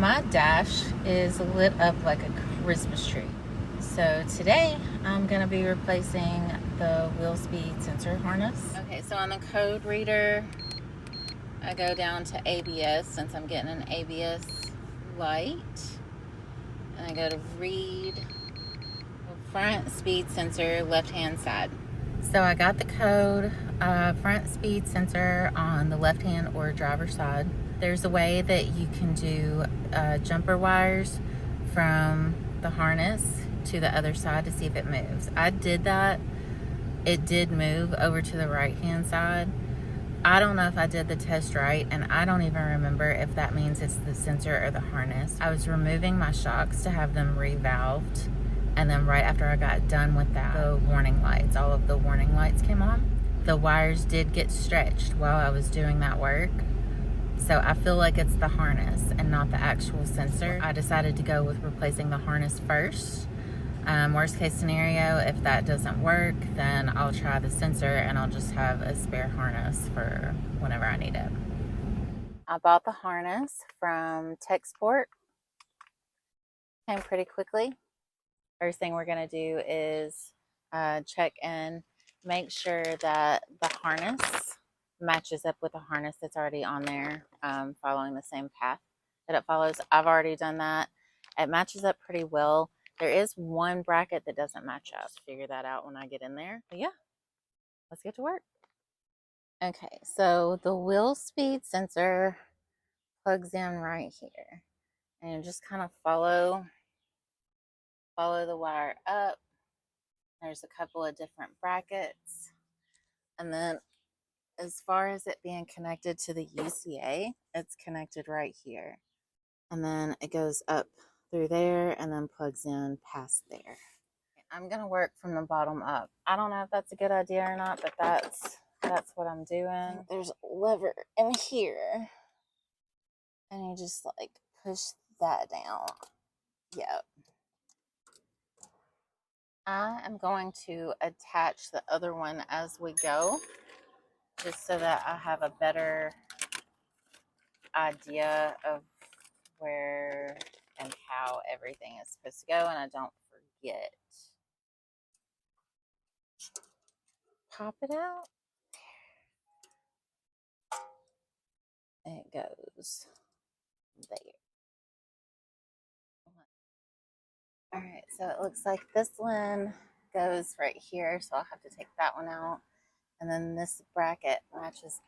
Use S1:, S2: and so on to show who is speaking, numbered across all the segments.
S1: My dash is lit up like a Christmas tree. So today I'm going to be replacing the wheel speed sensor harness. Okay, so on the code reader, I go down to ABS since I'm getting an ABS light. And I go to read front speed sensor left hand side. So I got the code front speed sensor on the left hand or driver's side. There's a way that you can do jumper wires from the harness to the other side to see if it moves. I did that. It did move over to the right hand side. I don't know if I did the test right, and I don't even remember if that means it's the sensor or the harness. I was removing my shocks to have them revalved, and then right after I got done with that, the warning lights, all of the warning lights came on. The wires did get stretched while I was doing that work. So I feel like it's the harness and not the actual sensor. I decided to go with replacing the harness first. Worst case scenario, if that doesn't work, then I'll try the sensor and I'll just have a spare harness for whenever I need it. I bought the harness from TechSport. Came pretty quickly. First thing we're gonna do is check and make sure that the harness matches up with the harness that's already on there, following the same path that it follows. I've already done that. It matches up pretty well. There is one bracket that doesn't match up. Figure that out when I get in there. But yeah, let's get to work. Okay, so the wheel speed sensor plugs in right here. And just kind of follow the wire up. There's a couple of different brackets. And then as far as it being connected to the UCA, it's connected right here. And then it goes up through there and then plugs in past there. I'm gonna work from the bottom up. I don't know if that's a good idea or not, but that's what I'm doing. There's a lever in here. And you just like push that down. Yep. I am going to attach the other one as we go, just so that I have a better idea of where and how everything is supposed to go, and I don't forget. Pop it out. It goes there. All right, so it looks like this one goes right here, so I'll have to take that one out. And then this bracket matches,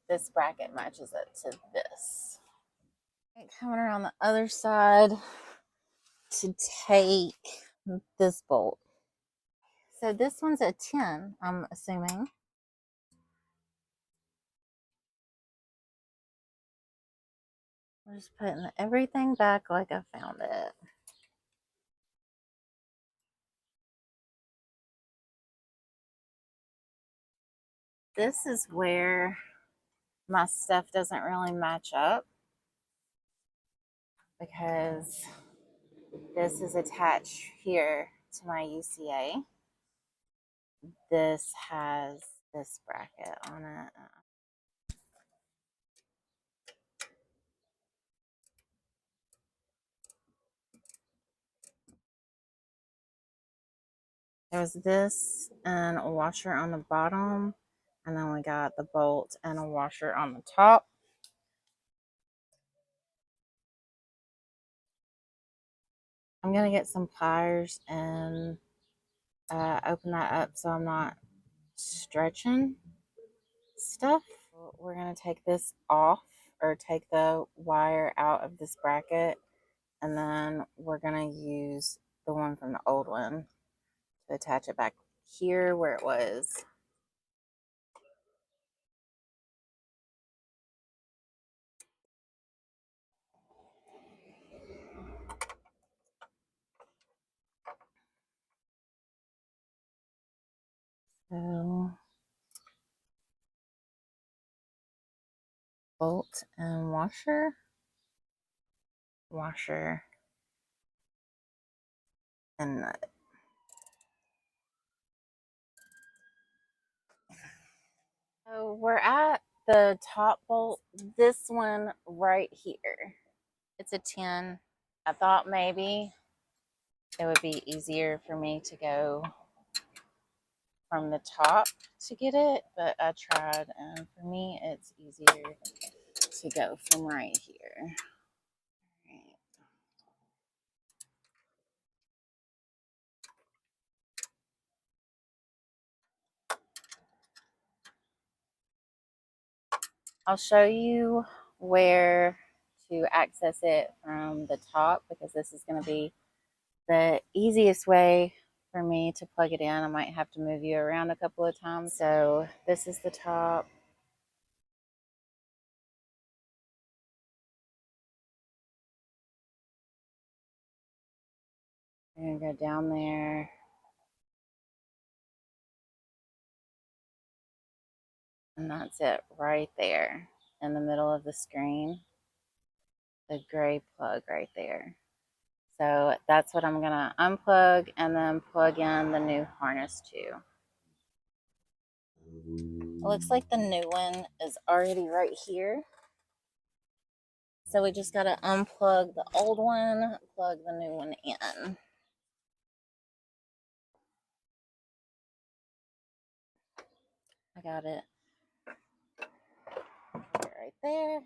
S1: this bracket matches it to this. Okay, coming around the other side to take this bolt. So this one's a 10, I'm assuming. I'm just putting everything back like I found it. This is where my stuff doesn't really match up, because this is attached here to my UCA. This has this bracket on it. There's this and a washer on the bottom, and then we got the bolt and a washer on the top. I'm gonna get some pliers and open that up so I'm not stretching stuff. We're gonna take this off, or take the wire out of this bracket, and then we're gonna use the one from the old one to attach it back here where it was. So bolt and washer, washer and nut. So we're at the top bolt, this one right here. It's a 10. I thought maybe it would be easier for me to go from the top to get it, but I tried, and for me it's easier to go from right here. Right. I'll show you where to access it from the top, because this is going to be the easiest way for me to plug it in. I might have to move you around a couple of times. So this is the top. You're going to go down there. And that's it right there in the middle of the screen. The gray plug right there. So that's what I'm going to unplug and then plug in the new harness to. It looks like the new one is already right here. So we just got to unplug the old one, plug the new one in. I got it right there.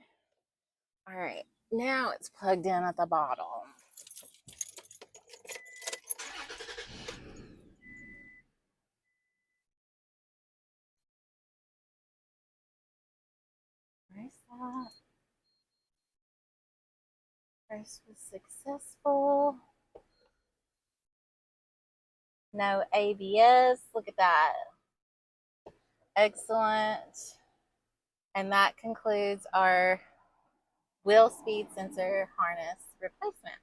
S1: All right, now it's plugged in at the bottom. Where's that? Race was successful. No ABS. Look at that. Excellent. And that concludes our wheel speed sensor harness replacement.